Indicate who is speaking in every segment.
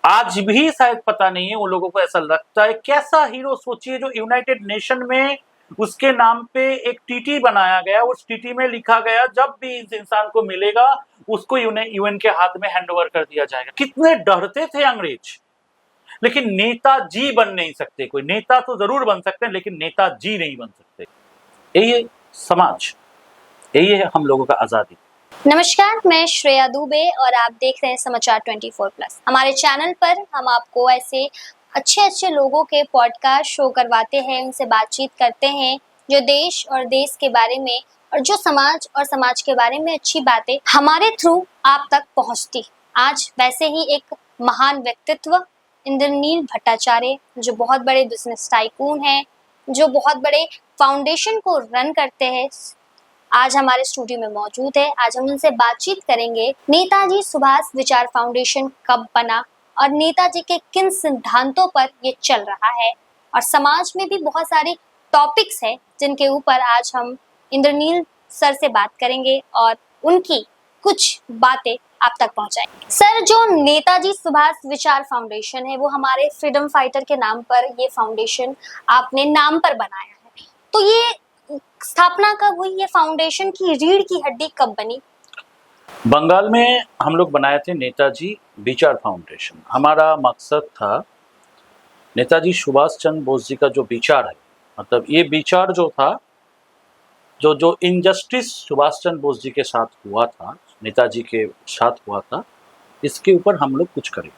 Speaker 1: आज भी शायद पता नहीं है, उन लोगों को ऐसा लगता है। कैसा हीरो सोचिए जो यूनाइटेड नेशन में उसके नाम पे एक टीटी बनाया गया, उस टीटी में लिखा गया जब भी इस इंसान को मिलेगा उसको यूएन के हाथ में हैंडओवर कर दिया जाएगा। कितने डरते थे अंग्रेज। लेकिन नेताजी बन नहीं सकते, कोई नेता तो जरूर बन सकते हैं लेकिन नेताजी नहीं बन सकते। यही है समाज, यही है हम लोगों का आजादी।
Speaker 2: नमस्कार, मैं श्रेया दुबे और आप देख रहे हैं समाचार 24+। हमारे चैनल पर हम आपको ऐसे अच्छे लोगों के पॉडकास्ट शो करवाते हैं, उनसे बातचीत करते हैं जो देश और देश के बारे में और जो समाज और समाज के बारे में अच्छी बातें हमारे थ्रू आप तक पहुंचती। आज वैसे ही एक महान व्यक्तित्व इंद्रनील भट्टाचार्य, जो बहुत बड़े बिजनेस टाइकून हैं, जो बहुत बड़े फाउंडेशन को रन करते हैं, आज हमारे स्टूडियो में मौजूद है। आज हम उनसे बातचीत करेंगे नेताजी सुभाष विचार फाउंडेशन कब बना और नेताजी के किन सिद्धांतों पर ये चल रहा है, और समाज में भी बहुत सारे टॉपिक्स हैं जिनके ऊपर आज हम इंद्रनील सर से बात करेंगे और उनकी कुछ बातें आप तक पहुंचाएंगे। सर, जो नेताजी सुभाष विचार फाउंडेशन है वो हमारे फ्रीडम फाइटर के नाम पर ये फाउंडेशन आपने नाम पर बनाया है, तो ये स्थापना कब हुई, ये फाउंडेशन की रीढ़ की हड्डी कब बनी?
Speaker 1: बंगाल में हम लोग बनाए थे नेताजी विचार फाउंडेशन। हमारा मकसद था नेताजी सुभाष चंद्र बोस जी का जो विचार है, मतलब ये विचार जो था, जो इनजस्टिस सुभाष चंद्र बोस जी के साथ हुआ था, नेताजी के साथ हुआ था, इसके ऊपर हम लोग कुछ करें।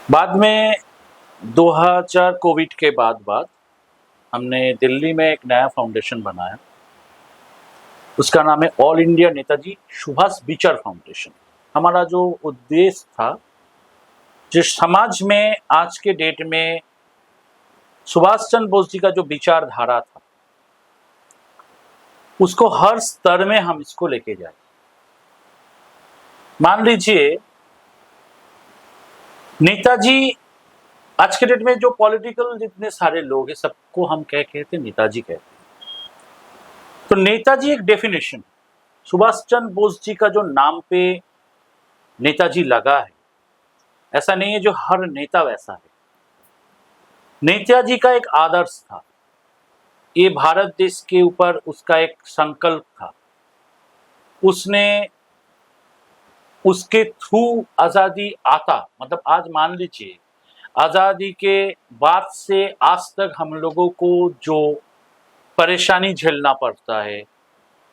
Speaker 1: बाद में 2000 कोविड के बाद हमने दिल्ली में एक नया फाउंडेशन बनाया, उसका नाम है ऑल इंडिया नेताजी सुभाष विचार फाउंडेशन। हमारा जो उद्देश्य था, जिस समाज में आज के डेट में सुभाष चंद्र बोस जी का जो विचारधारा था उसको हर स्तर में हम इसको लेके जाए। मान लीजिए नेताजी, आज के डेट में जो पॉलिटिकल जितने सारे लोग हैं सबको हम क्या कहते हैं, नेताजी कहते हैं। तो नेताजी एक डेफिनेशन, सुभाष चंद्र बोस जी का जो नाम पे नेताजी लगा है, ऐसा नहीं है जो हर नेता वैसा है। नेताजी का एक आदर्श था, ये भारत देश के ऊपर उसका एक संकल्प था। उसने उसके थ्रू आजादी आता, मतलब आज मान लीजिए आजादी के बाद से आज तक हम लोगों को जो परेशानी झेलना पड़ता है,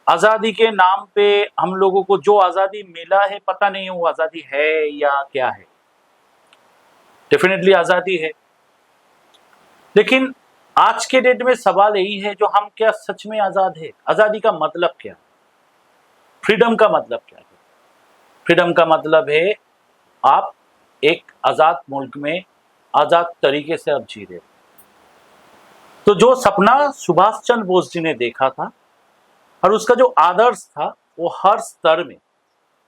Speaker 1: आजादी के नाम पे हम लोगों को जो आजादी मिला है, पता नहीं वो आजादी है या क्या है। डेफिनेटली आजादी है, लेकिन आज के डेट में सवाल यही है जो हम क्या सच में आजाद है? आजादी का मतलब क्या है? फ्रीडम का मतलब क्या है? फ्रीडम का मतलब है आप एक आजाद मुल्क में आजाद तरीके से अब जी रहे। तो जो सपना सुभाष चंद्र बोस जी ने देखा था और उसका जो आदर्श था, वो हर स्तर में,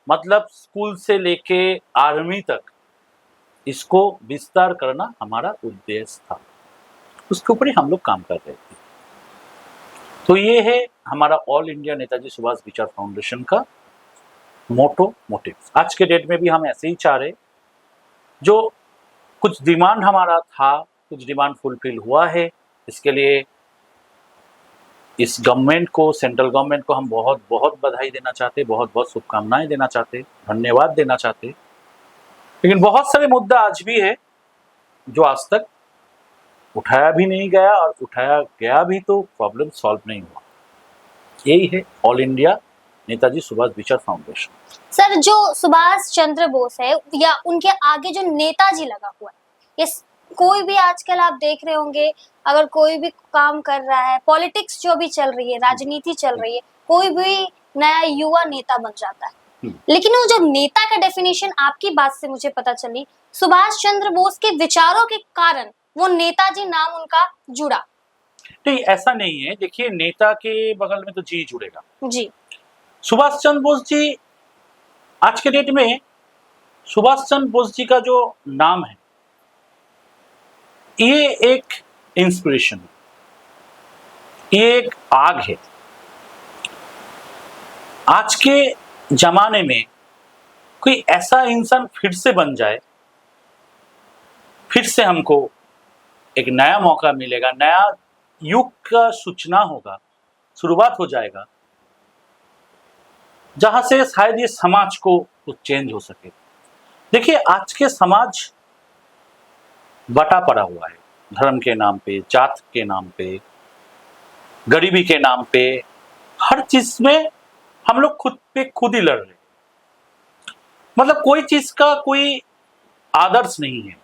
Speaker 1: मतलब स्कूल से लेके आर्मी तक, इसको विस्तार करना हमारा उद्देश्य था। उसके ऊपर ही हम लोग काम कर रहे थे। तो ये है हमारा ऑल इंडिया नेताजी सुभाष विचार फाउंडेशन का मोटिव। आज के डेट में भी हम ऐसे ही चाह रहे, जो कुछ डिमांड हमारा था, कुछ डिमांड फुलफिल हुआ है। इसके लिए इस गवर्नमेंट को, सेंट्रल गवर्नमेंट को हम बहुत बहुत बधाई देना चाहते, बहुत बहुत शुभकामनाएं देना चाहते, धन्यवाद देना चाहते। लेकिन बहुत सारे मुद्दा आज भी है जो आज तक उठाया भी नहीं गया, और उठाया गया भी तो प्रॉब्लम सॉल्व नहीं हुआ। यही है ऑल इंडिया नेताजी सुभाष विचार फाउंडेशन।
Speaker 2: सर, जो सुभाष चंद्र बोस है या उनके आगे जो नेताजी लगा हुआ है, ये कोई भी आजकल आप देख रहे होंगे, अगर कोई भी काम कर रहा है, पॉलिटिक्स जो भी चल रही है, राजनीति चल रही है, कोई भी नया युवा नेता बन जाता है। लेकिन वो जो नेता का डेफिनेशन आपकी बात से मुझे पता चली, सुभाष चंद्र बोस के विचारों के कारण वो नेताजी नाम उनका जुड़ा।
Speaker 1: नहीं, ऐसा नहीं है। देखिए, नेता के बगल में तो जी जुड़ेगा
Speaker 2: जी।
Speaker 1: सुभाष चंद्र बोस जी, आज के डेट में सुभाष चंद्र बोस जी का जो नाम है, ये एक इंस्पिरेशन है, ये एक आग है। आज के जमाने में कोई ऐसा इंसान फिर से बन जाए फिर से हमको एक नया मौका मिलेगा, नया युग का सूचना होगा, शुरुआत हो जाएगा, जहां से शायद ये समाज को कुछ चेंज हो सके। देखिए, आज के समाज बटा पड़ा हुआ है, धर्म के नाम पे, जात के नाम पे, गरीबी के नाम पे, हर चीज में हम लोग खुद पे खुद ही लड़ रहे हैं। मतलब कोई चीज का कोई आदर्श नहीं है।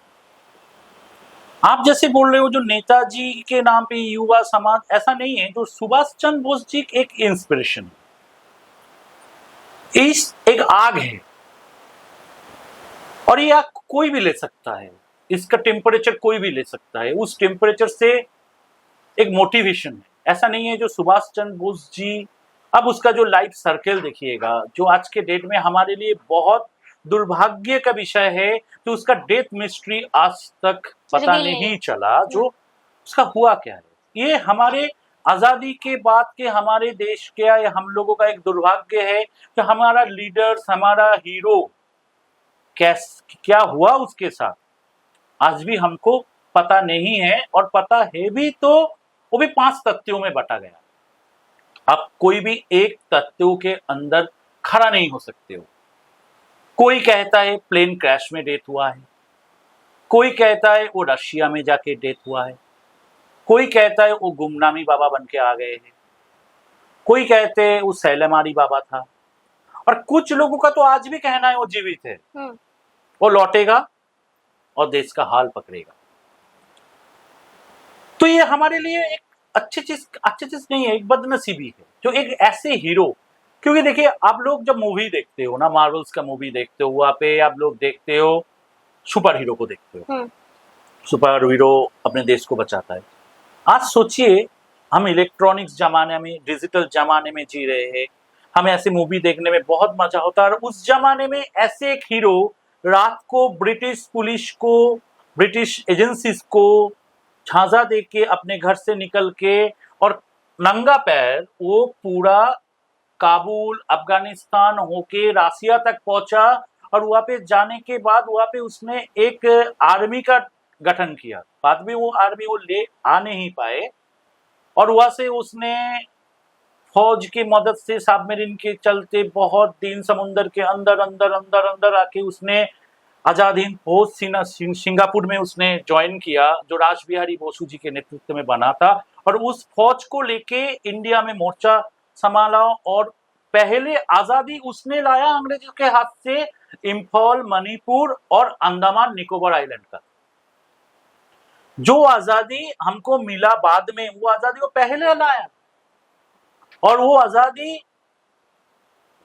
Speaker 1: आप जैसे बोल रहे हो जो नेताजी के नाम पे युवा समाज, ऐसा नहीं है। जो सुभाष चंद्र बोस जी एक इंस्पिरेशन, इस एक आग है, और ये आग कोई भी ले सकता है, इसका टेम्परेचर कोई भी ले सकता है। उस टेम्परेचर से एक मोटिवेशन है। ऐसा नहीं है जो सुभाष चंद्र बोस जी, अब उसका जो लाइफ सर्कल देखिएगा, जो आज के डेट में हमारे लिए बहुत दुर्भाग्य का विषय है कि उसका डेथ मिस्ट्री आज तक पता नहीं चला, जो उसका हुआ क्या है। ये हमारे आजादी के बाद के हमारे देश के या हम लोगों का एक दुर्भाग्य है कि हमारा लीडर्स, हमारा हीरो क्या हुआ उसके साथ, आज भी हमको पता नहीं है। और पता है भी तो वो भी 5 तथ्यों में बटा गया। आप कोई भी एक तथ्यों के अंदर खड़ा नहीं हो सकते हो। कोई कहता है प्लेन क्रैश में डेथ हुआ है, कोई कहता है वो रशिया में जाके डेथ हुआ है, कोई कहता है वो गुमनामी बाबा बन के आ गए हैं, कोई कहते हैं वो सैलमारी बाबा था, और कुछ लोगों का तो आज भी कहना है वो जीवित है, वो लौटेगा और देश का हाल पकड़ेगा। तो ये हमारे लिए एक अच्छी चीज नहीं है, एक बदनसीबी है। जो एक ऐसे हीरो, क्योंकि देखिए आप लोग जब मूवी देखते हो ना, मार्वल्स का मूवी देखते हो, वहां पे आप लोग देखते हो सुपर हीरो को देखते हो। सुपर हीरो अपने देश को बचाता है। आज सोचिए, हम इलेक्ट्रॉनिक्स जमाने में, डिजिटल जमाने में जी रहे हैं, हमें ऐसे मूवी देखने में बहुत मजा होता है। और उस जमाने में ऐसे एक हीरो रात को ब्रिटिश पुलिस को, ब्रिटिश एजेंसीज को झांसा दे के अपने घर से निकल के और नंगा पैर वो पूरा काबुल, अफगानिस्तान होके रसिया तक पहुंचा। और वहां पे जाने के बाद वहां पे उसने एक आर्मी का गठन किया। बाद में वो आर्मी वो ले आ नहीं पाए, और वहां से उसने फौज की मदद से सबमरीन के चलते बहुत दिन समुद्र के अंदर अंदर अंदर अंदर आके उसने आजाद हिंद फौज सिंगापुर में उसने ज्वाइन किया, जो रासबिहारी बोसु जी के नेतृत्व में बना था। और उस फौज को लेके इंडिया में मोर्चा संभाला, और पहले आजादी उसने लाया अंग्रेजों के हाथ से इंफॉल, मणिपुर और अंडमान निकोबार आइलैंड का। जो आजादी हमको मिला बाद में, वो आजादी वो पहले लाया। और वो आजादी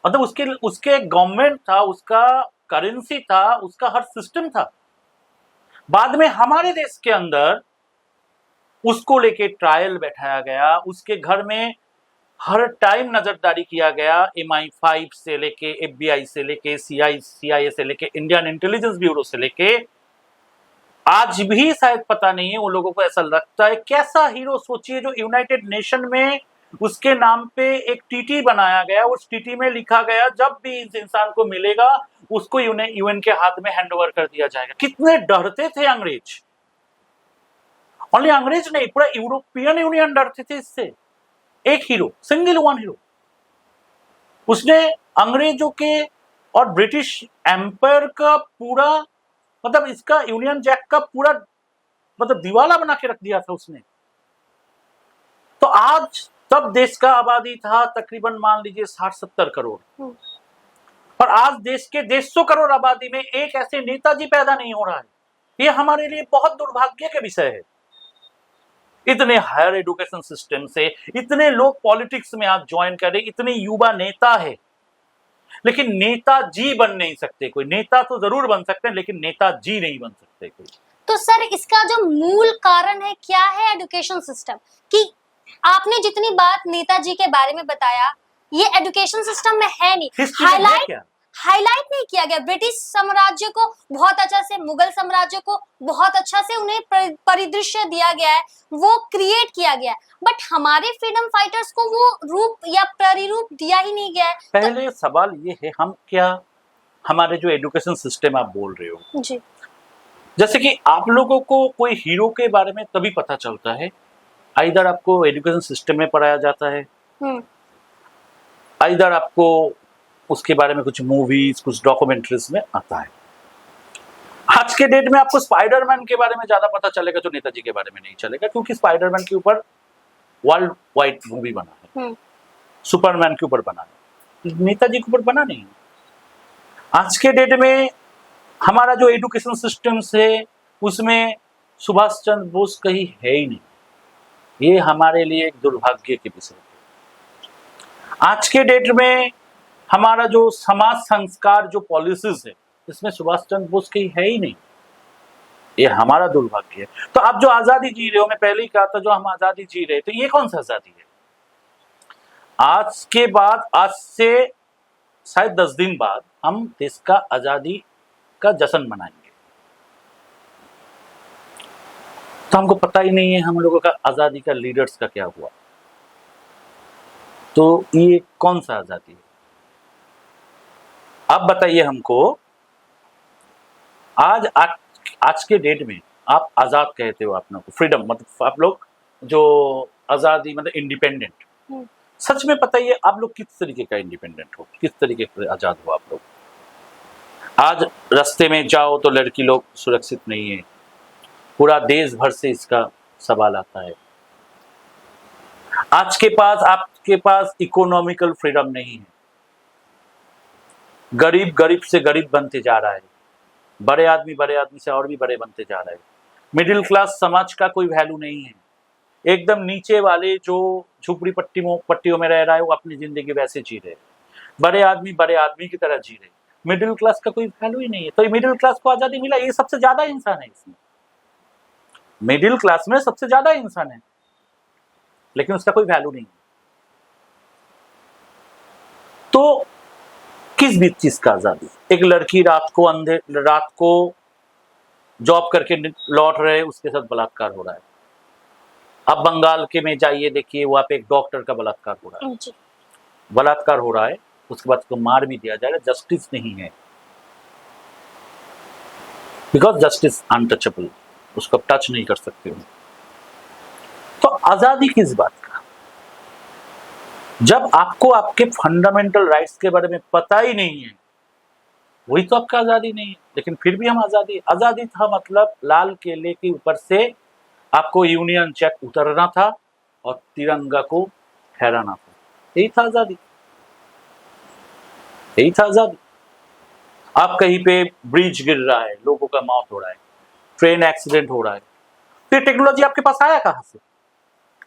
Speaker 1: मतलब उसके गवर्नमेंट था, उसका करेंसी था, उसका हर सिस्टम था। बाद में हमारे देश के अंदर उसको लेके ट्रायल बैठाया गया, उसके घर में हर टाइम नजरदारी किया गया। MI5 से लेके FBI से लेके CIA से लेके इंडियन इंटेलिजेंस ब्यूरो से लेके, आज भी शायद पता नहीं है, उन लोगों को ऐसा लगता है। कैसा हीरो सोचिए, जो यूनाइटेड नेशन में उसके नाम पे एक टीटी बनाया गया, उस टीटी में लिखा गया जब भी इस इंसान को मिलेगा उसको यूएन के हाथ में हैंडओवर कर दिया जाएगा। कितने डरते थे अंग्रेज। ओनली अंग्रेज नहीं, पूरा यूरोपियन यूनियन डरते थे इससे। एक हीरो, सिंगल वन हीरो, उसने अंग्रेजों के और ब्रिटिश एम्पायर का पूरा, मतलब इसका यूनियन जैक का पूरा मतलब दिवाला बना के रख दिया था उसने। तो आज तब देश का आबादी था तकरीबन मान लीजिए 60-70 करोड़, और आज देश के 150 करोड़ आबादी में एक ऐसे नेताजी पैदा नहीं हो रहा है। ये हमारे लिए बहुत दुर्भाग्य का विषय है। इतने हायर एजुकेशन सिस्टम से इतने लोग पॉलिटिक्स में आज ज्वाइन कर रहे, इतने युवा नेता है, लेकिन नेताजी बन नहीं सकते। कोई नेता तो जरूर बन सकते हैं, लेकिन नेताजी नहीं बन सकते कोई।
Speaker 2: तो सर, इसका जो मूल कारण है क्या है? एजुकेशन सिस्टम कि आपने जितनी बात नेताजी के बारे में बताया, ये एजुकेशन सिस्टम में है नहीं, हाईलाइट नहीं किया गया। ब्रिटिश साम्राज्य को बहुत अच्छा से, मुगल साम्राज्य को बहुत अच्छा से उन्हें परिदृश्य दिया गया है, वो क्रिएट किया गया है, बट हमारे फ्रीडम फाइटर्स को वो रूप या प्रतिरूप दिया ही नहीं गया है।
Speaker 1: पहले सवाल ये है, हम क्या, हमारे जो एजुकेशन सिस्टम आप बोल रहे हो
Speaker 2: जी,
Speaker 1: जैसे कि आप लोगों को कोई हीरो के बारे में तभी पता चलता है, आइदर आपको एजुकेशन सिस्टम में पढ़ाया जाता है, आइदर आपको उसके बारे में कुछ मूवीज, कुछ डॉक्यूमेंट्रीज में आता है। आज के डेट में आपको स्पाइडरमैन के बारे में ज्यादा पता चलेगा, जो नेताजी के बारे में नहीं चलेगा, क्योंकि स्पाइडरमैन के ऊपर वर्ल्ड वाइड मूवी बना है, सुपरमैन के ऊपर बना है, नेताजी के ऊपर बना नहीं है। आज के डेट में हमारा जो एजुकेशन सिस्टम है उसमें सुभाष चंद्र बोस कहीं है ही नहीं। ये हमारे लिए एक दुर्भाग्य की विषय है। आज के डेट में हमारा जो समाज संस्कार, जो पॉलिसीज है, इसमें सुभाष चंद्र बोस कहीं है ही नहीं। ये हमारा दुर्भाग्य है। तो आप जो आजादी जी रहे हो, मैं पहले ही कहा था, जो हम आजादी जी रहे, तो ये कौन सा आजादी है? आज के बाद, आज से शायद 10 दिन बाद हम देश का आजादी का जश्न मनाएंगे। तो हमको पता ही नहीं है हम लोगों का आजादी का लीडर्स का क्या हुआ। तो ये कौन सा आजादी है? अब बताइए हमको, आज के डेट में आप आजाद कहते हो अपने को, फ्रीडम मतलब आप लोग जो आजादी मतलब इंडिपेंडेंट, सच में बताइए आप लोग किस तरीके का इंडिपेंडेंट हो, किस तरीके से आजाद हो आप लोग? आज रास्ते में जाओ तो लड़की लोग सुरक्षित नहीं है, पूरा देश भर से इसका सवाल आता है। आज के पास, आपके पास इकोनॉमिकल फ्रीडम नहीं है, गरीब गरीब से गरीब बनते जा रहा है, बड़े आदमी से और भी बड़े बनते जा रहे हैं। मिडिल क्लास समाज का कोई वैल्यू नहीं है। एकदम नीचे वाले जो झुपड़ी पट्टियों में रह रहा है, वो अपनी जिंदगी वैसे जी रहे। बड़े आदमी की तरह जी रहे। मिडिल क्लास का कोई वैल्यू ही नहीं है। तो ये मिडिल क्लास को आजादी मिला, ये सबसे ज्यादा इंसान है इसमें। मिडिल क्लास में सबसे ज्यादा इंसान है, लेकिन उसका कोई वैल्यू नहीं है। तो किस भी चीज का आजादी? एक लड़की रात को जॉब करके लौट रहे, उसके साथ बलात्कार हो रहा है। अब बंगाल के में जाइए, देखिए वहां पे एक डॉक्टर का बलात्कार हो रहा है। बलात्कार हो रहा है, उसके बाद उसको मार भी दिया जाएगा। जस्टिस नहीं है, बिकॉज जस्टिस अनटचेबल, उसको टच नहीं कर सकते हो। तो आजादी किस बात का? जब आपको आपके फंडामेंटल राइट्स के बारे में पता ही नहीं है, वही तो आपका आजादी नहीं है। लेकिन फिर भी हम आजादी था मतलब लाल किले के ऊपर से आपको यूनियन जैक उतरना था और तिरंगा को फहराना था। यही था आजादी, यही था आजादी। आप कहीं पे ब्रिज गिर रहा है, लोगों का मौत हो रहा है, ट्रेन एक्सीडेंट हो रहा है, फिर टेक्नोलॉजी आपके पास आया कहां से?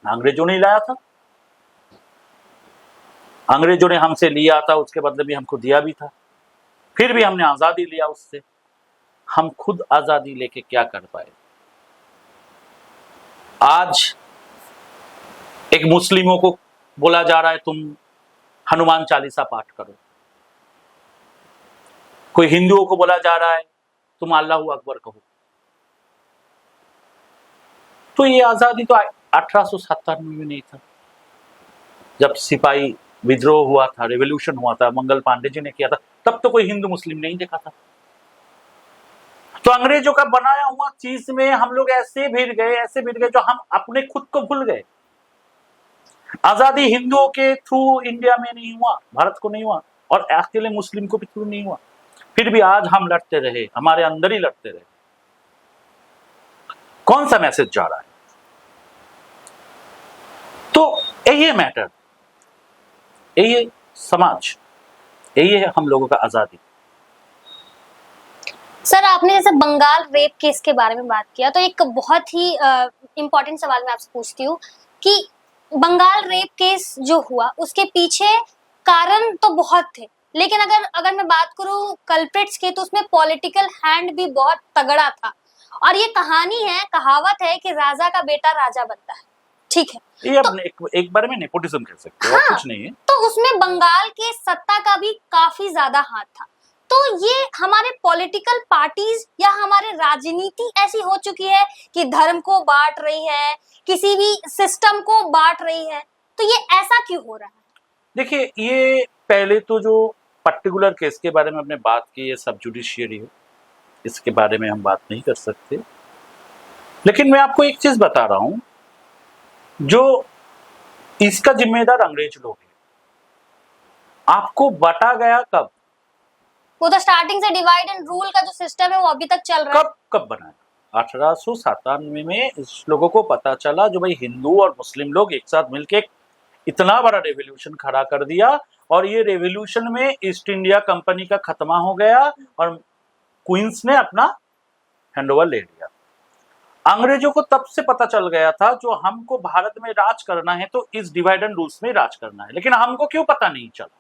Speaker 1: अंग्रेजों ने लाया था। अंग्रेजों ने हमसे लिया था, उसके बदले भी हमको दिया भी था, फिर भी हमने आजादी लिया उससे। हम खुद आजादी लेके क्या कर पाए? आज एक मुस्लिमों को बोला जा रहा है तुम हनुमान चालीसा पाठ करो, कोई हिंदुओं को बोला जा रहा है तुम अल्लाहू अकबर कहो। तो ये आजादी तो 1897 में भी नहीं था, जब सिपाही विद्रोह हुआ था, रेवोल्यूशन हुआ था, मंगल पांडे जी ने किया था, तब तो कोई हिंदू मुस्लिम नहीं देखा था। तो अंग्रेजों का बनाया हुआ चीज में हम लोग ऐसे भिड़ गए जो हम अपने खुद को भूल गए। आजादी हिंदुओं के थ्रू इंडिया में नहीं हुआ, भारत को नहीं हुआ, और अकेले मुस्लिम को भी थ्रू नहीं हुआ। फिर भी आज हम लड़ते रहे, हमारे अंदर ही लड़ते रहे। कौन सा मैसेज जा रहा है? तो यही है मैटर, यही है समाज, यही है हम लोगों का आजादी।
Speaker 2: सर, आपने जैसे बंगाल रेप केस के बारे में बात किया, तो एक बहुत ही इम्पोर्टेंट सवाल मैं आपसे पूछती हूँ कि बंगाल रेप केस जो हुआ, उसके पीछे कारण तो बहुत थे, लेकिन अगर मैं बात करूँ कल्प्रिट्स की, तो उसमें पॉलिटिकल हैंड भी बहुत तगड़ा था। और ये कहानी है, कहावत है कि राजा का बेटा राजा बनता है, ठीक है?
Speaker 1: ये तो, एक बारे में नेपोटिज्म कह सकते हो,
Speaker 2: हाँ,
Speaker 1: कुछ नहीं है।
Speaker 2: तो उसमें बंगाल के सत्ता का भी काफी ज्यादा हाथ था। तो ये हमारे पॉलिटिकल पार्टीज या हमारे राजनीति ऐसी हो चुकी है कि धर्म को बांट रही है, किसी भी सिस्टम को बांट रही है। तो ये ऐसा क्यों हो रहा है?
Speaker 1: देखिए, ये पहले तो जो पर्टिकुलर केस के बारे में हमने बात की, ये सब जुडिशियरी है, इसके बारे में हम बात नहीं कर सकते। लेकिन मैं आपको एक चीज बता रहा हूं, जो इसका जिम्मेदार अंग्रेज लोग हैं। आपको बांटा गया कब?
Speaker 2: वो तो स्टार्टिंग से डिवाइड एंड रूल का जो सिस्टम है वो अभी तक चल रहा है।
Speaker 1: कब बनाया? 1897 में इस लोगों को पता चला जो भाई हिंदू और मुस्लिम लोग एक साथ मिलके इतना बड़ा रेवोल्यूशन खड़ा कर दिया, और ये रेवोल्यूशन में ईस्ट इंडिया कंपनी का खत्मा हो गया और क्वींस ने अपना हैंडओवर ले लिया। अंग्रेजों को तब से पता चल गया था जो हमको भारत में राज करना है तो इस डिवाइड एंड रूल्स में राज करना है। लेकिन हमको क्यों पता नहीं चला?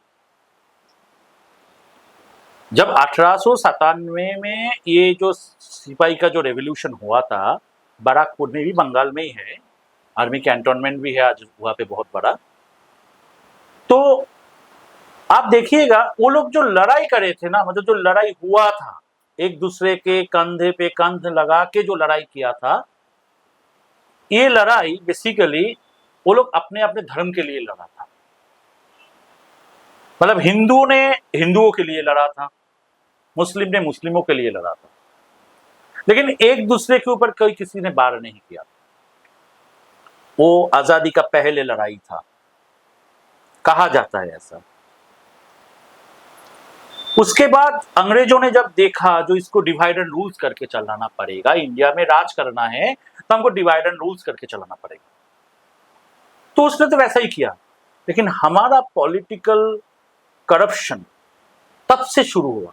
Speaker 1: जब 1897 में ये जो सिपाही का जो रेवोल्यूशन हुआ था, बैराकपुर में भी, बंगाल में ही है, आर्मी कैंटोनमेंट भी है आज वहां पे बहुत बड़ा। तो आप देखिएगा वो लोग जो लड़ाई करे थे ना, मतलब जो लड़ाई हुआ था, एक दूसरे के कंधे पे कंध लगा के जो लड़ाई किया था, ये लड़ाई बेसिकली वो लोग अपने अपने धर्म के लिए लड़ा था। मतलब हिंदू ने हिंदुओं के लिए लड़ा था, मुस्लिम ने मुस्लिमों के लिए लड़ा था, लेकिन एक दूसरे के ऊपर कोई किसी ने वार नहीं किया। वो आजादी का पहले लड़ाई था, कहा जाता है ऐसा। उसके बाद अंग्रेजों ने जब देखा जो इसको डिवाइड एंड रूल्स करके चलाना पड़ेगा, इंडिया में राज करना है तो हमको डिवाइड एंड रूल्स करके चलाना पड़ेगा, तो उसने तो वैसा ही किया। लेकिन हमारा पॉलिटिकल करप्शन तब से शुरू हुआ,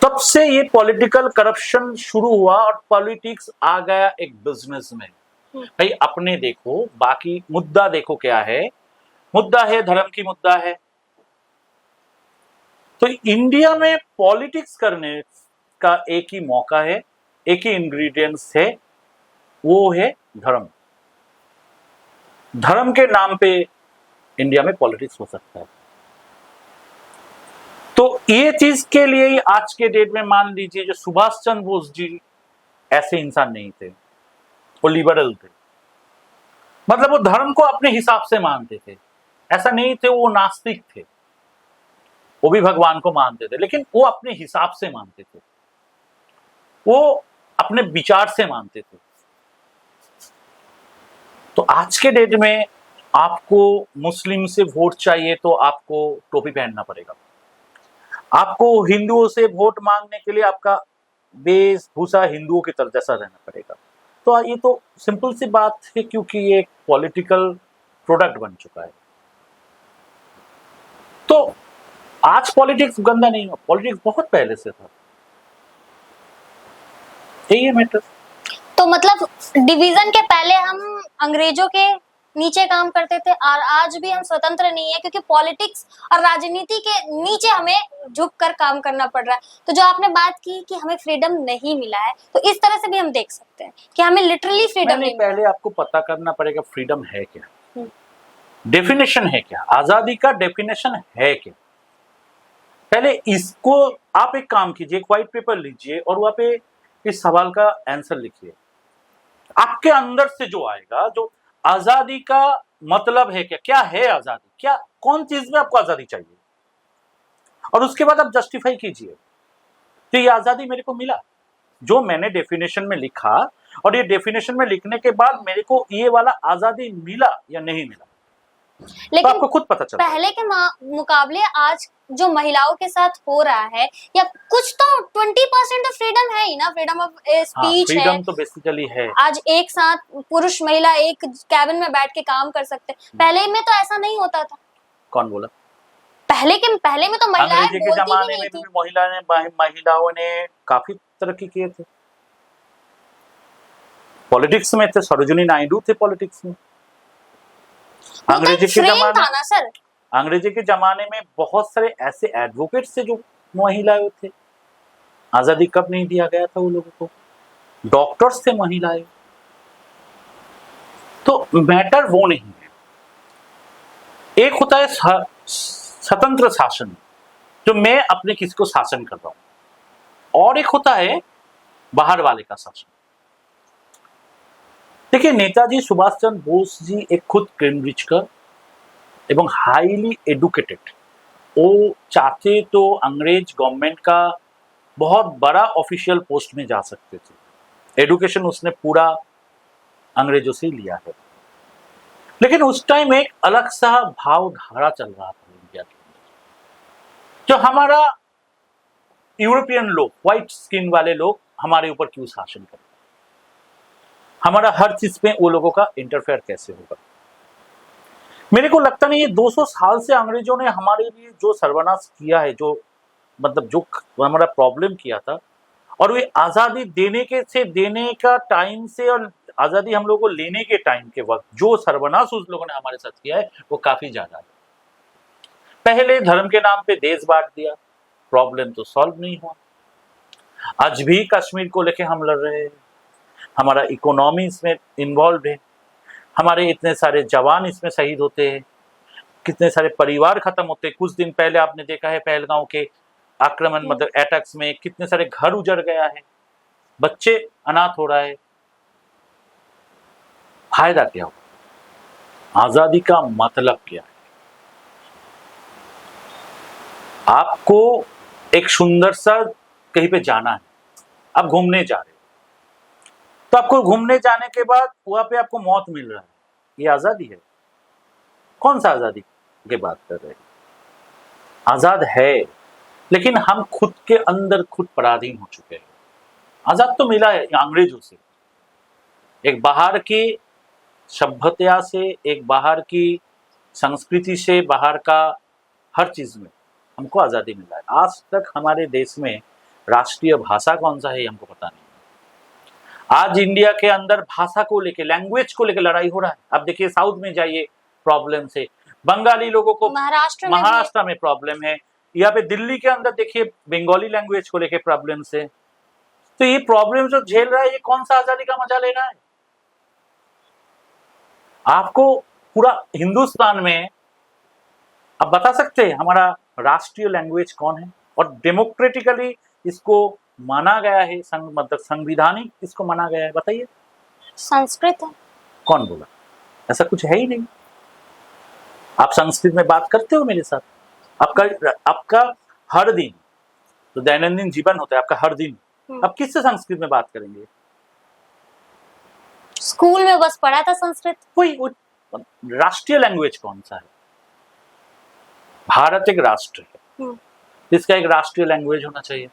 Speaker 1: तब से ये पॉलिटिकल करप्शन शुरू हुआ और पॉलिटिक्स आ गया एक बिजनेस में। भाई अपने देखो, बाकी मुद्दा देखो क्या है, मुद्दा है धर्म की मुद्दा है। तो इंडिया में पॉलिटिक्स करने का एक ही मौका है, एक ही इंग्रेडिएंट्स है, वो है धर्म। धर्म के नाम पे इंडिया में पॉलिटिक्स हो सकता है। तो ये चीज के लिए ही आज के डेट में मान लीजिए जो सुभाष चंद्र बोस जी ऐसे इंसान नहीं थे, वो लिबरल थे। मतलब वो धर्म को अपने हिसाब से मानते थे, ऐसा नहीं थे वो नास्तिक थे, वो भी भगवान को मानते थे, लेकिन वो अपने हिसाब से मानते थे, वो अपने विचार से मानते थे। तो आज के डेट में आपको मुस्लिम से वोट चाहिए तो आपको टोपी पहनना पड़ेगा, आपको हिंदुओं से वोट मांगने के लिए आपका वेशभूषा हिंदुओं की तरह जैसा रहना पड़ेगा। तो ये तो सिंपल सी बात है, क्योंकि ये एक पॉलिटिकल प्रोडक्ट बन चुका है। तो आज पॉलिटिक्स गंदा नहीं हुआ, पॉलिटिक्स बहुत पहले से था, यही है मैटर।
Speaker 2: तो मतलब डिवीजन के पहले हम अंग्रेजों के नीचे काम करते थे और आज भी हम स्वतंत्र नहीं है, क्योंकि पॉलिटिक्स और राजनीति के नीचे हमें झुक कर काम करना पड़ रहा है। तो जो आपने बात की कि हमें फ्रीडम नहीं मिला है, तो इस तरह से भी हम देख सकते हैं कि हमें लिटरली फ्रीडम नहीं।
Speaker 1: पहले आपको पता करना पड़ेगा फ्रीडम है क्या, डेफिनेशन है क्या, आजादी का डेफिनेशन है क्या। पहले इसको आप एक काम कीजिए, एक व्हाइट पेपर लीजिए और वहां पे इस सवाल का आंसर लिखिए। आपके अंदर से जो आएगा, जो आजादी का मतलब है क्या, क्या है आजादी, क्या कौन चीज में आपको आजादी चाहिए, और उसके बाद आप जस्टिफाई कीजिए कि ये आजादी मेरे को मिला जो मैंने डेफिनेशन में लिखा, और ये डेफिनेशन में लिखने के बाद मेरे को ये वाला आजादी मिला या नहीं मिला,
Speaker 2: लेकिन
Speaker 1: तो आपको खुद पता चलता
Speaker 2: पहले के मुकाबले आज जो महिलाओं के साथ हो रहा है, या कुछ तो 20% फ्रीडम है ही ना, फ्रीडम ऑफ स्पीच है।
Speaker 1: फ्रीडम तो बेसिकली है।
Speaker 2: आज एक साथ पुरुष महिला एक कैबिन में बैठ के काम कर सकते हैं, पहले में तो ऐसा नहीं होता था।
Speaker 1: कौन बोला?
Speaker 2: पहले में तो महिलाएं
Speaker 1: अंग्रेजी के
Speaker 2: बोलती
Speaker 1: जमाने
Speaker 2: भी
Speaker 1: में
Speaker 2: नहीं
Speaker 1: भी महिलाओं ने काफी तरक्की किए थे, पॉलिटिक्स में थे, सरोजिनी नायडू थे पॉलिटिक्स में। अंग्रेजी के जमाने में बहुत सारे ऐसे एडवोकेट्स थे जो महिलाएं थे, आजादी कब नहीं दिया गया था वो लोगों को, डॉक्टर्स थे महिलाएं। तो मैटर वो नहीं है, एक होता है स्वतंत्र शासन, जो मैं अपने किसी को शासन कर रहा हूं, और एक होता है बाहर वाले का शासन। देखिए नेताजी सुभाष चंद्र बोस जी एक खुद कैम्ब्रिज का एवं हाईली एडुकेटेड, वो चाहते तो अंग्रेज गवर्नमेंट का बहुत बड़ा ऑफिशियल पोस्ट में जा सकते थे। एडुकेशन उसने पूरा अंग्रेजों से ही लिया है। लेकिन उस टाइम एक अलग सा भावधारा चल रहा था इंडिया के अंदर, जो हमारा यूरोपियन लोग, व्हाइट स्किन वाले लोग हमारे ऊपर क्यों शासन करें, हमारा हर चीज में वो लोगों का इंटरफेयर कैसे होगा। मेरे को लगता नहीं, ये 200 साल से अंग्रेजों ने हमारे लिए जो सर्वनाश किया है, जो मतलब जो हमारा प्रॉब्लम किया था, और वे आजादी देने का टाइम से और आजादी हम लोगों को लेने के टाइम के वक्त जो सर्वनाश उस लोगों ने हमारे साथ किया है वो काफी ज्यादा है। पहले धर्म के नाम पे देश बांट दिया, प्रॉब्लम तो सॉल्व नहीं हुआ। आज भी कश्मीर को लेके हम लड़ रहे हैं, हमारा इकोनॉमी इसमें इन्वॉल्व है, हमारे इतने सारे जवान इसमें शहीद होते हैं, कितने सारे परिवार खत्म होते हैं। कुछ दिन पहले आपने देखा है पहलगांव के आक्रमण मतलब अटैक्स में कितने सारे घर उजड़ गया है, बच्चे अनाथ हो रहा है। फायदा क्या हुआ? आजादी का मतलब क्या है? आपको एक सुंदर सा कहीं पे जाना है, आप घूमने जा रहे हो, तो आपको घूमने जाने के बाद वहां पे आपको मौत मिल रहा है, ये आजादी है? कौन सा आजादी की बात कर रहे हैं? आजाद है, लेकिन हम खुद के अंदर खुद पराधीन हो चुके हैं। आजाद तो मिला है अंग्रेजों से, एक बाहर की सभ्यता से, एक बाहर की संस्कृति से, बाहर का हर चीज में हमको आजादी मिला है। आज तक हमारे देश में राष्ट्रीय भाषा कौन सा है हमको पता नहीं। आज इंडिया के अंदर भाषा को लेके, लैंग्वेज को लेके लड़ाई हो रहा है। आप देखिए साउथ में जाइए, प्रॉब्लम से बंगाली लोगों को महाराष्ट्र में प्रॉब्लम है, यहाँ पे दिल्ली के अंदर देखिए बंगाली लैंग्वेज को लेके प्रॉब्लम से। तो ये प्रॉब्लम जो झेल रहा है, ये कौन सा आजादी का मजा ले रहा है? आपको पूरा हिंदुस्तान में आप बता सकते हैं हमारा राष्ट्रीय लैंग्वेज कौन है? और डेमोक्रेटिकली इसको माना गया है, मतलब संविधानिक इसको माना गया है, बताइए।
Speaker 2: संस्कृत है।
Speaker 1: कौन बोला? ऐसा कुछ है ही नहीं। आप संस्कृत में बात करते हो मेरे साथ? आपका हर दिन तो दैनंदिन जीवन होता है, आपका हर दिन आप किससे संस्कृत में बात करेंगे?
Speaker 2: स्कूल में बस पढ़ा था संस्कृत।
Speaker 1: कोई राष्ट्रीय लैंग्वेज कौन सा है? भारत एक राष्ट्र है, इसका एक राष्ट्रीय लैंग्वेज होना चाहिए।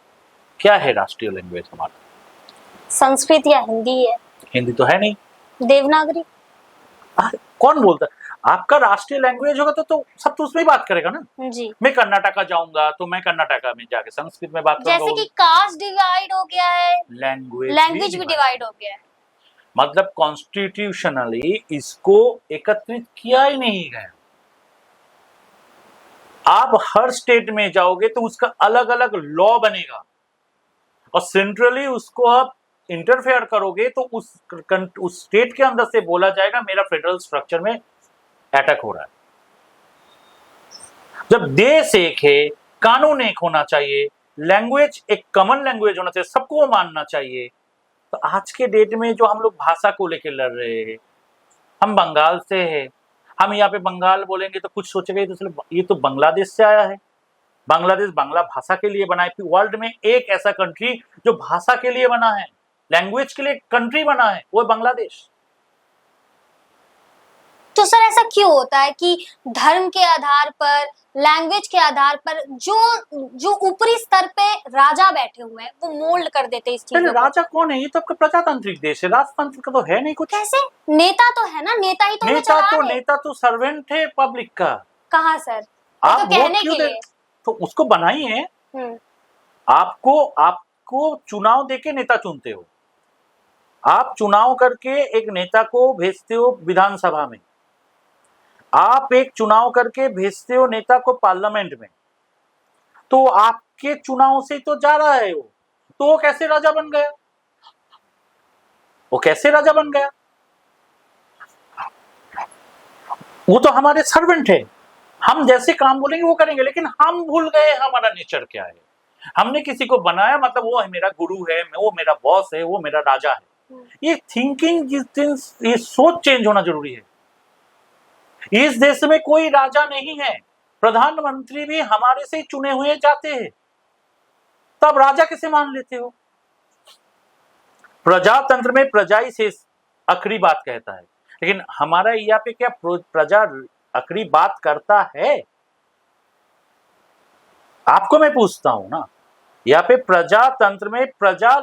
Speaker 1: क्या है राष्ट्रीय लैंग्वेज हमारा?
Speaker 2: संस्कृत या हिंदी है।
Speaker 1: हिंदी तो है नहीं।
Speaker 2: देवनागरी।
Speaker 1: कौन बोलता है? आपका राष्ट्रीय लैंग्वेज होगा तो सब तो उसमें ही बात करेगा ना
Speaker 2: जी।
Speaker 1: मैं कर्नाटका जाऊंगा तो मैं कर्नाटका में जाके संस्कृत में बात करूंगा।
Speaker 2: जैसे कि कास्ट डिवाइड हो गया है,
Speaker 1: लैंग्वेज
Speaker 2: भी डिवाइड हो गया है।
Speaker 1: मतलब कॉन्स्टिट्यूशनली इसको एकत्रित किया ही नहीं गया। आप हर स्टेट में जाओगे तो उसका अलग अलग लॉ बनेगा, और सेंट्रली उसको आप इंटरफेयर करोगे तो उस स्टेट के अंदर से बोला जाएगा मेरा फेडरल स्ट्रक्चर में अटैक हो रहा है। जब देश एक है, कानून एक होना चाहिए, लैंग्वेज एक कॉमन लैंग्वेज होना चाहिए, सबको वो मानना चाहिए। तो आज के डेट में जो हम लोग भाषा को लेकर लड़ रहे हैं, हम बंगाल से हैं, हम यहाँ पे बंगाल बोलेंगे तो कुछ सोचेगा ये तो बांग्लादेश से आया है। बांग्लादेश बांग्ला भाषा के लिए बना है। वर्ल्ड में एक ऐसा कंट्री जो भाषा के लिए बना है, लैंग्वेज के लिए कंट्री बना है, वो बांग्लादेश।
Speaker 2: तो सर ऐसा क्यों होता है कि धर्म के आधार पर, लैंग्वेज के आधार पर जो ऊपरी स्तर पे राजा बैठे हुए हैं वो मोल्ड कर देते हैं इस चीज को?
Speaker 1: राजा कौन है? ये तो आपका प्रजातांत्रिक देश है, राजतंत्र का तो है नहीं कुछ।
Speaker 2: कैसे? नेता तो है ना, नेता ही तो
Speaker 1: नेता तो सर्वेंट है पब्लिक का।
Speaker 2: कहाँ सर?
Speaker 1: आप
Speaker 2: तो कहने के लिए
Speaker 1: तो उसको बनाइए। आपको चुनाव देके नेता चुनते हो, आप चुनाव करके एक नेता को भेजते हो विधानसभा में, आप एक चुनाव करके भेजते हो नेता को पार्लियामेंट में, तो आपके चुनाव से तो जा रहा है वो, तो वो कैसे राजा बन गया? वो कैसे राजा बन गया? वो तो हमारे सर्वेंट है, हम जैसे काम बोलेंगे वो करेंगे। लेकिन हम भूल गए हमारा नेचर क्या है। हमने किसी को बनाया मतलब वो है मेरा गुरु है, वो मेरा बॉस है, वो मेरा राजा है। ये थिंकिंग, ये सोच चेंज होना जरूरी है। इस देश में कोई राजा नहीं है, प्रधानमंत्री भी हमारे से चुने हुए जाते हैं। तो आप राजा कैसे मान लेते हो? प्रजातंत्र में प्रजा ही शेष आखिरी बात कहता है, लेकिन हमारा यहाँ पे क्या प्रजा आखिरी बात करता है? आपको मैं पूछता हूं ना, यहाँ पे प्रजातंत्र में प्रजा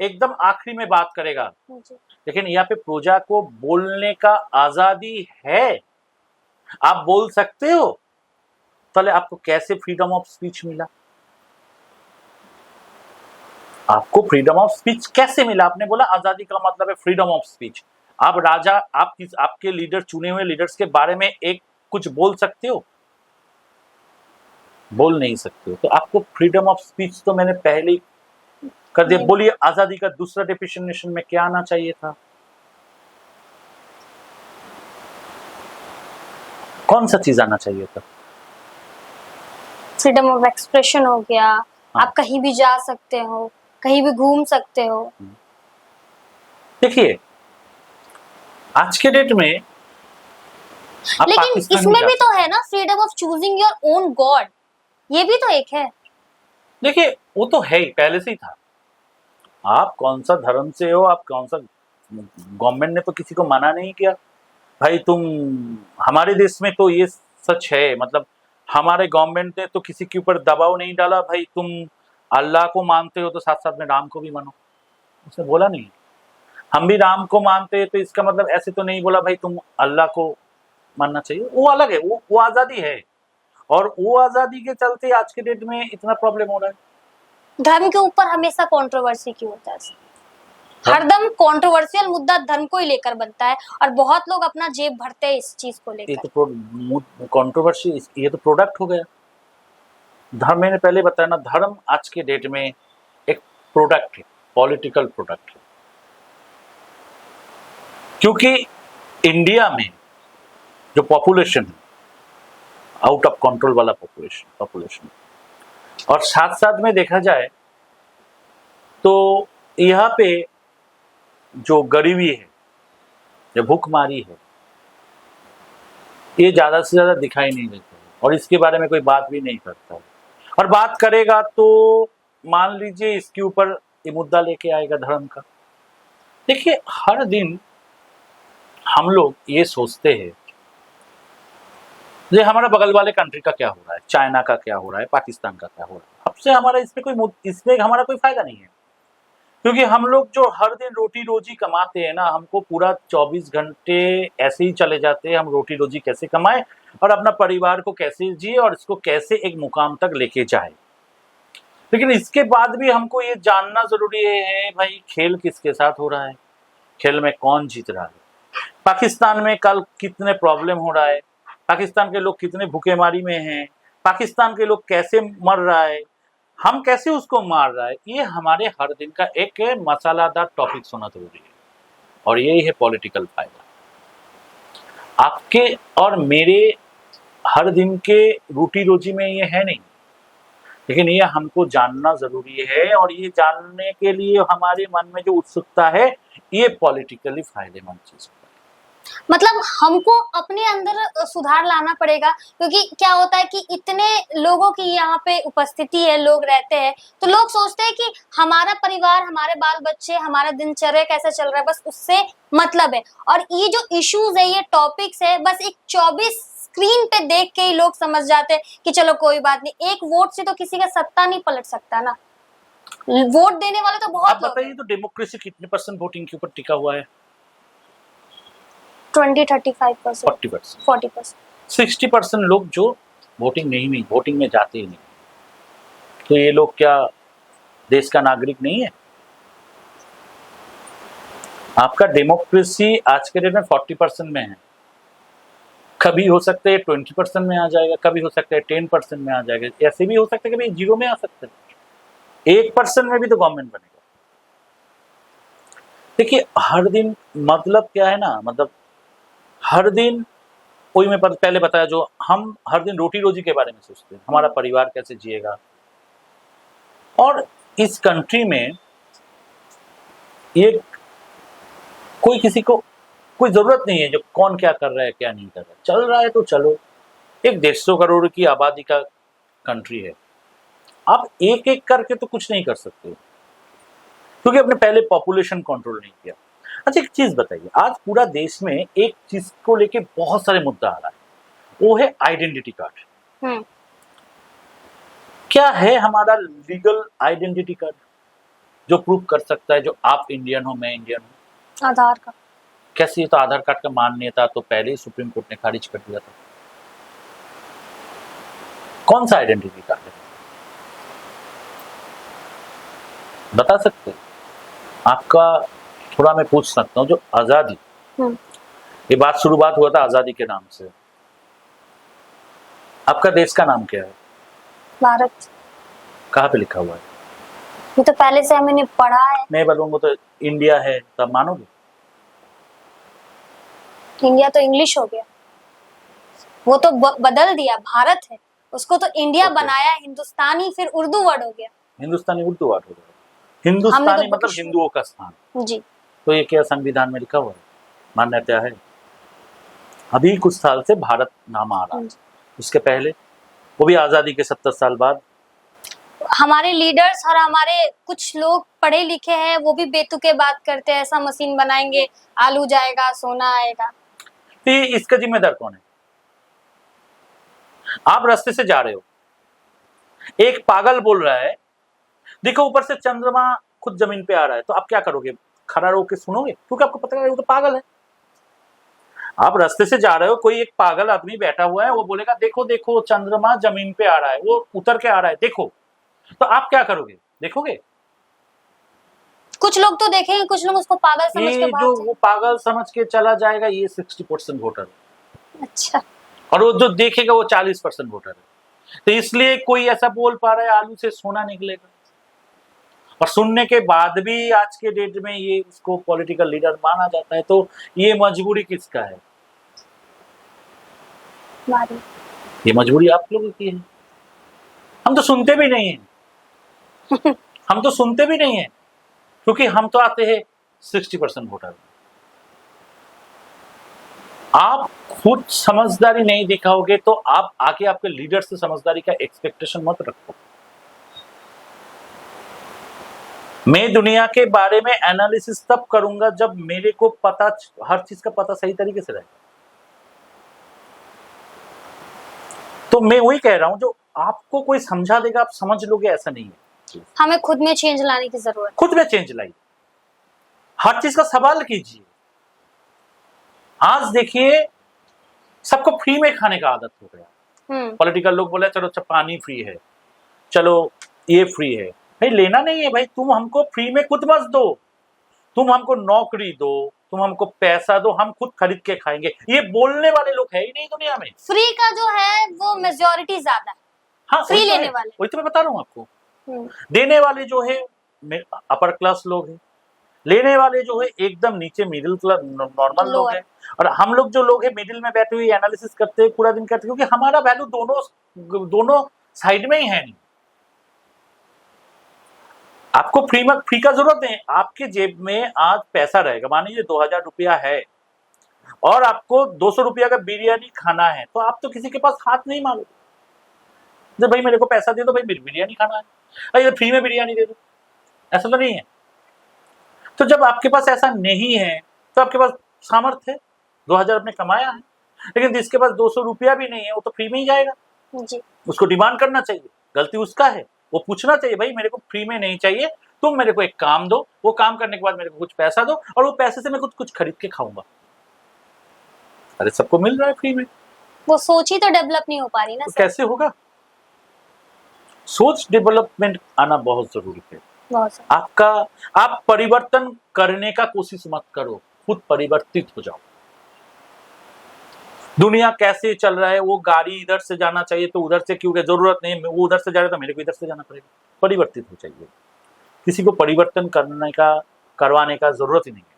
Speaker 1: एकदम आखिरी में बात करेगा, लेकिन यहाँ पे प्रजा को बोलने का आजादी है। आप बोल सकते हो, पहले आपको कैसे फ्रीडम ऑफ स्पीच मिला? आपको फ्रीडम ऑफ स्पीच कैसे मिला? आपने बोला आजादी का मतलब है फ्रीडम ऑफ स्पीच। आप राजा, आपके लीडर, चुने हुए लीडर्स के बारे में एक कुछ बोल सकते हो? बोल नहीं सकते हो। तो आपको फ्रीडम ऑफ स्पीच तो मैंने पहले ही कर दिया। बोलिए आजादी का दूसरा डेफिनेशन में क्या आना चाहिए था? कौन सा चीज आना चाहिए था?
Speaker 2: फ्रीडम ऑफ एक्सप्रेशन हो गया। आप कहीं भी जा सकते हो, कहीं भी घूम सकते हो।
Speaker 1: देखिए आज के डेट में
Speaker 2: लेकिन इसमें भी तो है ना freedom of choosing your own God, ये भी तो एक है।
Speaker 1: देखिए वो तो है ही, पहले से ही था। आप कौन सा धर्म से हो, आप कौन सा, गवर्नमेंट ने तो किसी को मना नहीं किया भाई तुम, हमारे देश में तो ये सच है, मतलब हमारे गवर्नमेंट ने तो किसी के ऊपर दबाव नहीं डाला भाई तुम अल्लाह को मानते हो तो साथ साथ में राम को भी मानो, उसने बोला नहीं। हम भी राम को मानते हैं तो इसका मतलब ऐसे तो नहीं बोला भाई तुम अल्लाह को मानना चाहिए। वो अलग है, वो आजादी है, और वो आजादी के चलते आज के डेट में इतना प्रॉब्लम हो रहा है।
Speaker 2: धर्म के ऊपर हमेशा कंट्रोवर्सी क्यों होता है? हरदम कंट्रोवर्शियल मुद्दा धर्म को ही लेकर बनता है, और बहुत लोग अपना जेब भरते हैं इस चीज को लेकर।
Speaker 1: ये तो कंट्रोवर्सी, ये तो प्रोडक्ट हो गया। धर्म, मैंने पहले बताया ना, धर्म आज के डेट में एक प्रोडक्ट है, पॉलिटिकल प्रोडक्ट है। क्योंकि इंडिया में जो पॉपुलेशन है, आउट ऑफ कंट्रोल वाला पॉपुलेशन, और साथ साथ में देखा जाए तो यहाँ पे जो गरीबी है, जो भूखमारी है, ये ज्यादा से ज्यादा दिखाई नहीं देता है, और इसके बारे में कोई बात भी नहीं करता है। और बात करेगा तो मान लीजिए इसके ऊपर ये मुद्दा लेके आएगा धर्म का। देखिए हर दिन हम लोग ये सोचते हैं ये हमारा बगल वाले कंट्री का क्या हो रहा है, चाइना का क्या हो रहा है, पाकिस्तान का क्या हो रहा है, सबसे हमारा इसमें हमारा कोई फायदा नहीं है। क्योंकि हम लोग जो हर दिन रोटी रोजी कमाते हैं ना, हमको पूरा 24 घंटे ऐसे ही चले जाते हैं, हम रोटी रोजी कैसे कमाएं और अपना परिवार को कैसे जिए और इसको कैसे एक मुकाम तक लेके जाए। लेकिन इसके बाद भी हमको ये जानना जरूरी है भाई खेल किसके साथ हो रहा है, खेल में कौन जीत रहा है। पाकिस्तान में कल कितने प्रॉब्लम हो रहा है, पाकिस्तान के लोग कितने भूखेमारी में हैं, पाकिस्तान के लोग कैसे मर रहा है, हम कैसे उसको मार रहा है, ये हमारे हर दिन का एक मसालादार टॉपिक होना जरूरी है। और यही है पॉलिटिकल फायदा। आपके और मेरे हर दिन के रोटी रोजी में ये है नहीं, लेकिन ये हमको जानना जरूरी है, और ये जानने के लिए हमारे मन में जो उत्सुकता है, ये पॉलिटिकली फायदेमंद चीज है।
Speaker 2: मतलब हमको अपने अंदर सुधार लाना पड़ेगा, क्योंकि क्या होता है कि इतने लोगों की यहाँ पे उपस्थिति है, लोग रहते हैं, तो लोग सोचते हैं कि हमारा परिवार, हमारे बाल बच्चे, हमारा दिनचर्या कैसे चल रहा है, बस उससे मतलब है। और ये जो इश्यूज है, ये टॉपिक्स है, बस एक 24 स्क्रीन पे देख के ही लोग समझ जाते हैं कि चलो कोई बात नहीं, एक वोट से तो किसी का सत्ता नहीं पलट सकता ना। वोट देने वाले तो बहुत
Speaker 1: आप बताइए तो डेमोक्रेसी कितने % वोटिंग के ऊपर टिका हुआ है?
Speaker 2: 20-35%, 40%,
Speaker 1: 60% लोग जो वोटिंग में जाते ही नहीं। तो ये लोग क्या देश का नागरिक नहीं है? आपका डेमोक्रेसी आज के डेट में 40% में है, कभी हो सकता है 20% में आ जाएगा, कभी हो सकता है 10% में आ जाएगा, ऐसे भी हो सकता है कभी 0 में आ सकता है, 1% में भी तो गवर्नमेंट बनेगा। देखिए हर दिन मतलब क्या है ना, मतलब हर दिन कोई, मैं पहले बताया, जो हम हर दिन रोटी रोजी के बारे में सोचते हैं, हमारा परिवार कैसे जिएगा। और इस कंट्री में ये कोई किसी को कोई जरूरत नहीं है जो कौन क्या कर रहा है क्या नहीं कर रहा है, चल रहा है तो चलो। एक 150 करोड़ की आबादी का कंट्री है, आप एक एक करके तो कुछ नहीं कर सकते, क्योंकि आपने पहले पॉपुलेशन कंट्रोल नहीं किया। अच्छा एक चीज बताइए, आज पूरा देश में एक चीज को लेके बहुत सारे मुद्दा आ रहा है, वो है आइडेंटिटी कार्ड।
Speaker 2: हम्म,
Speaker 1: क्या है हमारा लीगल आइडेंटिटी कार्ड जो प्रूव कर सकता है जो आप इंडियन हो, मैं इंडियन हूं?
Speaker 2: आधार का।
Speaker 1: कैसे? ये तो आधार कार्ड का मान्यता तो पहले ही सुप्रीम कोर्ट ने खारिज कर दिया था। कौन सा आइडेंटिटी कार्ड है, बता सकते हैं? आपका थोड़ा मैं पूछ सकता हूँ, जो आजादी,
Speaker 2: हम्म,
Speaker 1: ये शुरुआत हुआ था आजादी के नाम से। आपका देश का नाम क्या है?
Speaker 2: भारत।
Speaker 1: कहाँ पे लिखा हुआ है?
Speaker 2: ये तो पहले से हमने पढ़ा है।
Speaker 1: मैं बोलूंगा तो इंडिया है, तब मानोगे?
Speaker 2: इंडिया तो इंग्लिश हो गया, वो तो बदल दिया, भारत है, उसको तो इंडिया
Speaker 1: Okay.
Speaker 2: बनाया, हिंदुस्तानी फिर उर्दू वर्ड हो गया।
Speaker 1: हिंदुस्तानी उर्दू वर्ड हो गया।
Speaker 2: हमने
Speaker 1: हिंदुस्तानी
Speaker 2: तो
Speaker 1: मतलब
Speaker 2: ब्रिटिश
Speaker 1: हिंदुओं का स्थान।
Speaker 2: जी।
Speaker 1: तो ये क्या संविधान में लिखा हुआ है? मान्यता है? अभी कुछ साल से भारत नाम आ रहा है, उसके पहले वो भी आजादी के 70 साल बाद।
Speaker 2: हमारे लीडर्स और हमारे कुछ लोग पढ़े लिखे हैं, वो भी बेतुके बात करते हैं, ऐसा मशीन बनाएंगे, आलू जाएगा, सोना आएगा।
Speaker 1: तो इसका जिम्मेदार कौन है? आप रास्ते से जा रहे हो, एक पागल बोल रहा है देखो ऊपर से चंद्रमा खुद जमीन पे आ रहा है, तो आप क्या करोगे? खड़ा रहो के सुनोगे? क्योंकि आपको पता है वो तो पागल है। आप रास्ते से जा रहे हो, कोई एक पागल आदमी बैठा हुआ है, वो बोलेगा देखो देखो चंद्रमा जमीन पे आ रहा है, वो उतर के आ रहा है, देखो। तो आप क्या करोगे? देखोगे?
Speaker 2: कुछ लोग तो देखेंगे, कुछ लोग उसको पागल समझ के
Speaker 1: ये
Speaker 2: भाग
Speaker 1: जो
Speaker 2: जाएंगे।
Speaker 1: वो पागल समझ के चला जाएगा, ये 60% वोटर है,
Speaker 2: अच्छा,
Speaker 1: और वो जो देखेगा वो 40% वोटर है। तो इसलिए कोई ऐसा बोल पा रहा है आलू से सोना निकलेगा, और सुनने के बाद भी आज के डेट में ये उसको पॉलिटिकल लीडर माना जाता है। तो ये मजबूरी किसका है?
Speaker 2: हमारी।
Speaker 1: ये मजबूरी आप लोगों की है। हम तो सुनते भी नहीं है, हम तो सुनते भी नहीं है, क्योंकि हम तो आते हैं 60% वोटर। आप खुद समझदारी नहीं दिखाओगे तो आप आके आपके लीडर से समझदारी का एक्सपेक्टेशन मत रखो। मैं दुनिया के बारे में एनालिसिस तब करूंगा जब मेरे को पता, हर चीज का पता सही तरीके से रहेगा। तो मैं वही कह रहा हूं, जो आपको कोई समझा देगा आप समझ लोगे, ऐसा नहीं है।
Speaker 2: हमें खुद में चेंज लाने की जरूरत है।
Speaker 1: खुद में चेंज लाइए, हर चीज का सवाल कीजिए। आज देखिए सबको फ्री में खाने का आदत हो गया। पॉलिटिकल लोग बोले चलो पानी फ्री है, चलो ये फ्री है। भाई लेना नहीं है भाई, तुम हमको फ्री में खुद मत दो, तुम हमको नौकरी दो, तुम हमको पैसा दो, हम खुद खरीद के खाएंगे। ये बोलने वाले लोग है ही नहीं दुनिया में।
Speaker 2: फ्री का जो है वो मेजॉरिटी ज्यादा है।
Speaker 1: हाँ,
Speaker 2: फ्री लेने वाले,
Speaker 1: वही तो मैं बता रहा हूँ आपको। देने वाले जो है अपर क्लास लोग हैं, लेने वाले जो है एकदम नीचे मिडिल क्लास नॉर्मल लोग हैं। और हम लोग जो लोग हैं मिडिल में बैठे हुए एनालिसिस करते हैं, पूरा दिन करते हैं, क्योंकि हमारा वैल्यू दोनों साइड में ही है नहीं। आपको फ्री का जरूरत नहीं। आपके जेब में आज पैसा रहेगा, मान लीजिए 2000 रुपया है और आपको 200 रुपया का बिरयानी खाना है, तो आप तो किसी के पास हाथ नहीं मारोगे, जब भाई मेरे को पैसा दे दो, भाई बिरयानी खाना है, भाई फ्री में बिरयानी दे दो, ऐसा तो नहीं है। तो जब आपके पास ऐसा नहीं है तो आपके पास सामर्थ्य है, 2000 आपने कमाया है, लेकिन जिसके पास 200 रुपया भी नहीं है वो तो फ्री में ही जाएगा
Speaker 2: जी।
Speaker 1: उसको डिमांड करना चाहिए, गलती उसका है। वो पूछना चाहिए भाई मेरे को फ्री में नहीं चाहिए, तुम मेरे को एक काम दो, वो काम करने के बाद मेरे को कुछ पैसा दो, और वो पैसे से मैं कुछ खरीद के खाऊंगा। अरे सबको मिल रहा है फ्री में,
Speaker 2: वो सोच ही तो डेवलप नहीं हो पा रही ना
Speaker 1: तो
Speaker 2: सर।
Speaker 1: कैसे होगा? सोच डेवलपमेंट आना बहुत जरूरी है।
Speaker 2: बहुत
Speaker 1: आप परिवर्तन करने का कोशिश मत करो, खुद परिवर्तित हो जाओ। दुनिया कैसे चल रहा है, वो गाड़ी इधर से जाना चाहिए तो उधर से क्योंकि जरूरत नहीं, वो उधर से जा रहा है तो मेरे को इधर से जाना पड़ेगा। परिवर्तित हो चाहिए, किसी को परिवर्तन करवाने का जरूरत ही नहीं है,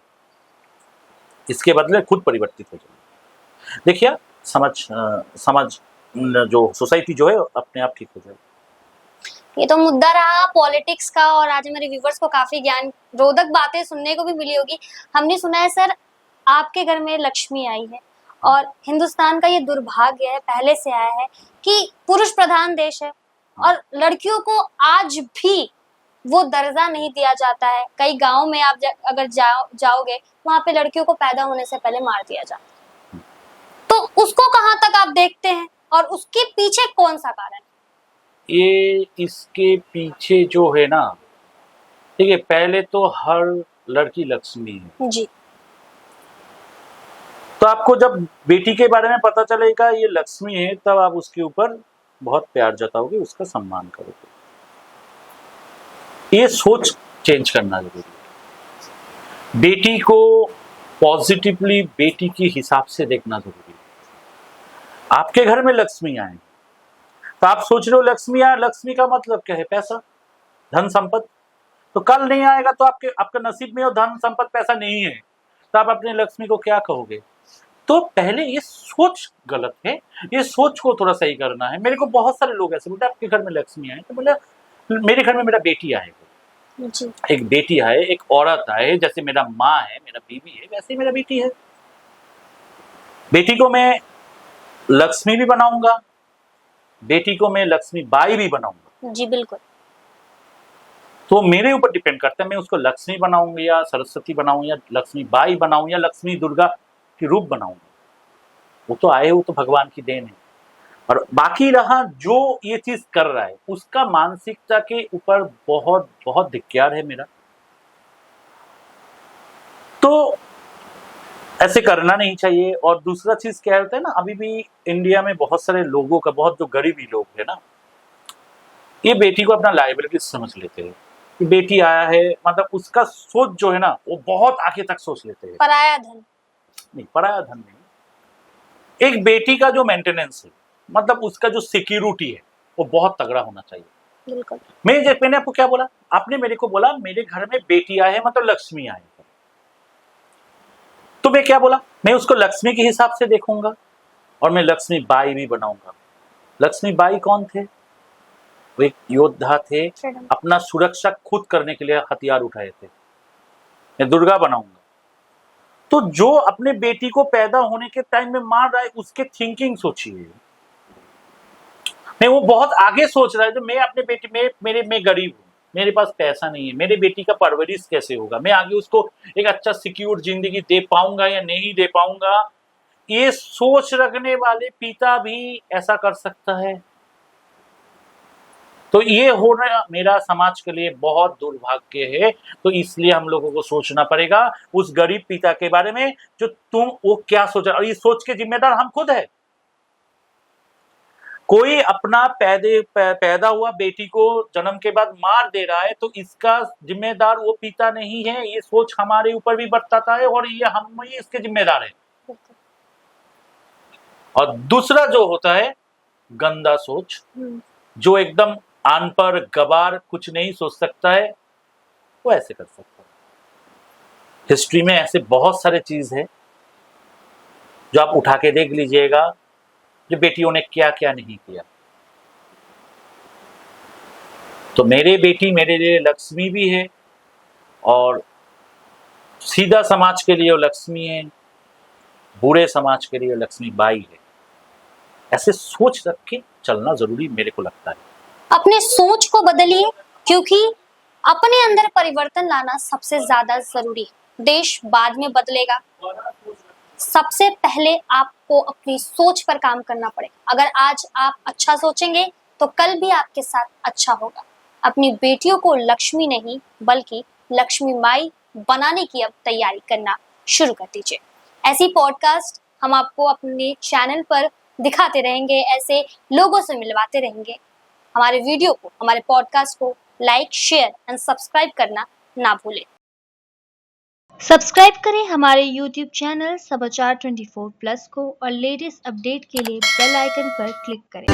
Speaker 1: इसके बदले खुद परिवर्तित हो जाए। देखिए समझ जो सोसाइटी जो है अपने आप ठीक हो जाए।
Speaker 2: ये तो मुद्दा रहा पॉलिटिक्स का, और आज मेरे व्यूवर्स को काफी ज्ञान रोधक बातें सुनने को भी मिली होगी। हमने सुना है सर आपके घर में लक्ष्मी आई है, और हिंदुस्तान का ये दुर्भाग्य है, पहले से आया है कि पुरुष प्रधान देश है और लड़कियों को आज भी वो दर्जा नहीं दिया जाता है। कई गांव में आप अगर जाओगे वहां पे लड़कियों को पैदा होने से पहले मार दिया जाता है। तो उसको कहां तक आप देखते हैं और उसके पीछे कौन सा कारण?
Speaker 1: ये इसके पीछे जो है ना, ठीक है, पहले तो हर लड़की लक्ष्मी है
Speaker 2: जी।
Speaker 1: तो आपको जब बेटी के बारे में पता चलेगा ये लक्ष्मी है, तब आप उसके ऊपर बहुत प्यार जताओगे, उसका सम्मान करोगे। ये सोच चेंज करना जरूरी है। बेटी को पॉजिटिवली बेटी के हिसाब से देखना जरूरी है। आपके घर में लक्ष्मी आए तो आप सोच रहे हो लक्ष्मी आए, लक्ष्मी का मतलब क्या है? पैसा, धन संपत्ति। तो कल नहीं आएगा तो आपका नसीब में हो धन संपत्ति, पैसा नहीं है, तो आप अपने लक्ष्मी को क्या कहोगे? तो पहले ये सोच गलत है, ये सोच को थोड़ा सही करना है। मेरे को बहुत सारे लोग ऐसे बोलते आपके घर में लक्ष्मी आए, तो बोला मेरे घर में मेरा बेटी आए, एक बेटी आए, एक औरत आए, जैसे मेरा माँ है, मेरा बीवी है, वैसे ही मेरा बेटी है। बेटी को मैं लक्ष्मी भी बनाऊंगा, बेटी को मैं लक्ष्मी बाई भी बनाऊंगा।
Speaker 2: जी बिल्कुल।
Speaker 1: तो मेरे ऊपर डिपेंड करता है मैं उसको लक्ष्मी बनाऊंगा या सरस्वती बनाऊं या लक्ष्मी बाई बनाऊं या लक्ष्मी दुर्गा की रूप बनाऊंगा। वो तो आए, वो तो भगवान की देन है। और बाकी रहा जो ये चीज कर रहा है उसका मानसिकता के ऊपर बहुत बहुत धिक्कार है मेरा। तो ऐसे करना नहीं चाहिए। और दूसरा चीज क्या होता है ना, अभी भी इंडिया में बहुत सारे लोगों का, बहुत जो गरीबी लोग है ना, ये बेटी को अपना लायबिलिटी समझ लेते हैं कि बेटी आया है, मतलब उसका सोच जो है ना वो बहुत आगे तक सोच लेते हैं।
Speaker 2: पराया धन
Speaker 1: नहीं, पराया धन नहीं। एक बेटी का जो मेंटेनेंस है, मतलब उसका जो सिक्योरिटी है, वो बहुत तगड़ा होना चाहिए।
Speaker 2: बिल्कुल।
Speaker 1: मैंने आपको क्या बोला? आपने मेरे को बोला मेरे घर में बेटी आए है, मतलब लक्ष्मी आए। तो मैं क्या बोला? मैं उसको लक्ष्मी के हिसाब से देखूंगा और मैं लक्ष्मी बाई भी बनाऊंगा। लक्ष्मी बाई कौन थे? वो एक योद्धा थे, अपना सुरक्षा खुद करने के लिए हथियार उठाए थे। मैं दुर्गा बनाऊंगा। तो जो अपने बेटी को पैदा होने के टाइम में मार रहा है, उसके थिंकिंग सोचिए। मैं वो बहुत आगे सोच रहा है। जो मैं अपने बेटी मैं गरीब हूँ, मेरे पास पैसा नहीं है, मेरे बेटी का परवरिश कैसे होगा, मैं आगे उसको एक अच्छा सिक्योर जिंदगी दे पाऊंगा या नहीं दे पाऊंगा, ये सोच रखने वाले पिता भी ऐसा कर सकता है। तो ये होना मेरा समाज के लिए बहुत दुर्भाग्य है। तो इसलिए हम लोगों को सोचना पड़ेगा उस गरीब पिता के बारे में, जो तुम वो क्या सोच, और ये सोच के जिम्मेदार हम खुद है। कोई अपना पैदा हुआ बेटी को जन्म के बाद मार दे रहा है, तो इसका जिम्मेदार वो पिता नहीं है। ये सोच हमारे ऊपर भी बरताता है और ये हम ही इसके जिम्मेदार है। और दूसरा जो होता है गंदा सोच, जो एकदम अनपढ़ गवार कुछ नहीं सोच सकता है, वो ऐसे कर सकता है। हिस्ट्री में ऐसे बहुत सारे चीज है जो आप उठा के देख लीजिएगा, जो बेटियों ने क्या क्या नहीं किया। तो मेरे बेटी मेरे लिए लक्ष्मी भी है, और सीधा समाज के लिए वो लक्ष्मी है, बुरे समाज के लिए लक्ष्मी बाई है। ऐसे सोच रख के चलना जरूरी मेरे को लगता है।
Speaker 2: अपने सोच को बदलिए, क्योंकि अपने अंदर परिवर्तन लाना सबसे ज्यादा जरूरी है। देश बाद में बदलेगा, सबसे पहले आपको अपनी सोच पर काम करना पड़ेगा। अगर आज आप अच्छा सोचेंगे तो कल भी आपके साथ अच्छा होगा। अपनी बेटियों को लक्ष्मी नहीं बल्कि लक्ष्मी माई बनाने की अब तैयारी करना शुरू कर दीजिए। ऐसी पॉडकास्ट हम आपको अपने चैनल पर दिखाते रहेंगे, ऐसे लोगों से मिलवाते रहेंगे। हमारे वीडियो को, हमारे पॉडकास्ट को लाइक, शेयर एंड सब्सक्राइब करना ना भूलें। सब्सक्राइब करें हमारे YouTube चैनल समाचार 24+ को और लेटेस्ट अपडेट के लिए बेल आइकन पर क्लिक करें।